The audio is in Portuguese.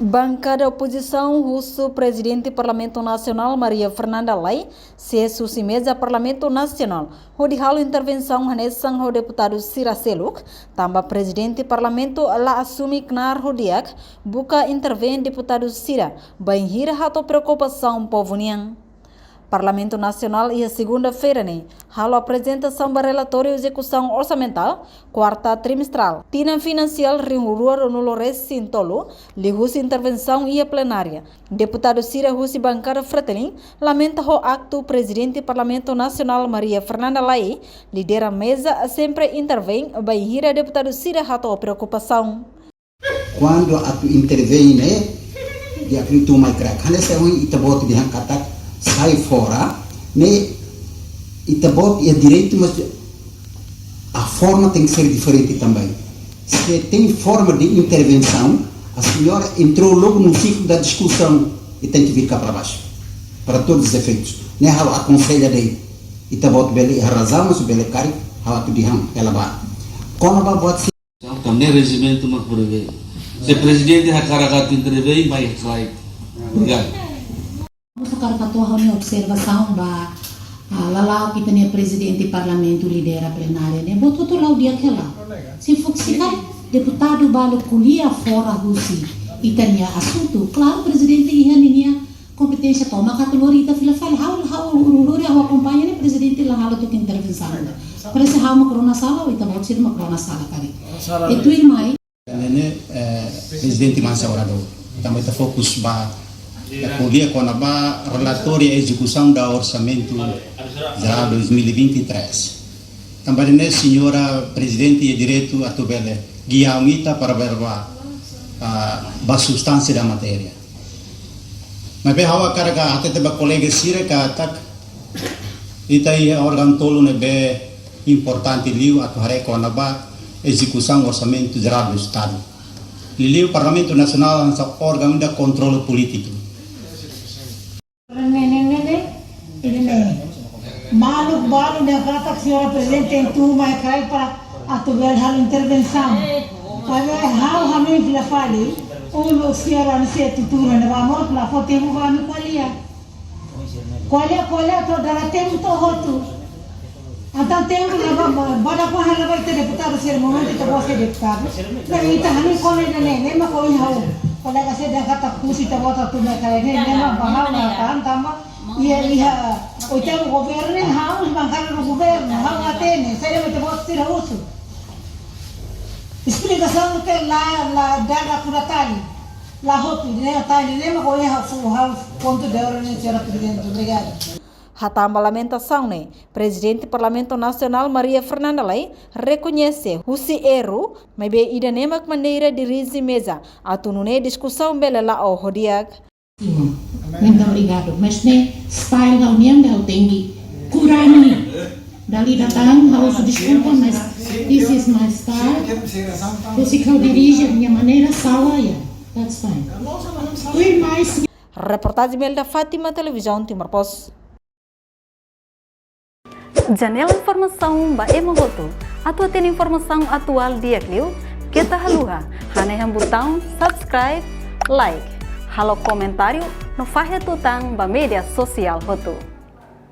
Bancada oposição russo, presidente do Parlamento Nacional Maria Fernanda Lai, se mesa Parlamento Nacional, onde halo intervenção hanesan o deputado Sira Seluk, também presidente do Parlamento lá assume knar hodiak, buka intervém deputado Sira, bem hira hato preocupação povo niang. Parlamento Nacional e a segunda-feira, halo apresentação do relatório de execução orçamental, quarta trimestral. Tina financial rinurua no Sintolo, lihus intervenção e a plenária. Deputado Sira Husi Bancada Fretelin lamenta o acto presidente do Parlamento Nacional Maria Fernanda Lai, lidera a mesa sempre intervém, bem hira deputado Sira hato preocupação. Quando atu intervém, de acredito mais crack, hanessa é itabot de hankatak sai fora, itabot é direito, mas a forma tem que ser diferente também. Se tem forma de intervenção, a senhora entrou logo no ciclo da discussão e tem que vir cá para baixo, para todos os efeitos. Nem a aconselha daí, itabot bele razão, mas bele cari, hawa tu dihang, ela ba. Quando ba buat si também regimento não prevê. Se o presidente hakarakat intervém, vai sai. Obrigado. Para patuah ni observação ba lalau kita ni presidente parlamento lidera plenária ne boto to lau dia kela se foxicar deputado balo kuliah fora rusi itania assunto claro presidente ia competência toma categoria fila fala how lori a acompanha ne presidente la halo to intervenção parece how makrona sala ita bot sir makrona sala kali itu irmai presidente Mansa Orador também está fokus ba kuliah com a relatória execução da orçamento já 2023. Também né senhora presidente e direito a tubele guiar unita para ver a substância da matéria. Mas bem hawa carga até teba colega Sira que atak itai órgão tolo né bem importante liu atuare com a execução orçamento geral do estado. Liu Parlamento Nacional é órgão de controle político. Malu na kata senhora presidente em turma é cai para atuar a intervenção. Para how hamin fila fali, o senhora não se tutura na vamos para foto eu vamos qualia to dara tempo to hotu. Então tempo na bada com ela vai ter deputado ser momento to você deputado. Na ita hamin kone ne ma koi hau. Colega se da kata kusi to bota tu na kai ne ma bahau na kan tama ia o teu governo haus bancada no governo hau atene sai me te bota tira uso. Explicação que lá da curatali lá hotu ne tali ne ma koi hau ponto de hora ne senhora presidente obrigado. Hatamba lamentação, presidente do Parlamento Nacional Maria Fernanda Lai reconhece o erro, mas bem idanemak maneira de dirigir mesa, atunune discussão bela lá ao Hodiak. Muito obrigado. Mas ne style da União da Utengi kurani dali datang harus desculpa, mas this is my style. Se kau dirige a minha maneira salah ya, that's fine. Reportagem da Fátima Televisão Timor Post. Janela informação ba emogoto. Atua tem informação atual dia kliu. Kita haluha. Haneham botão subscribe, like. Halo comentário no faixa tutang ba media sosial hotu.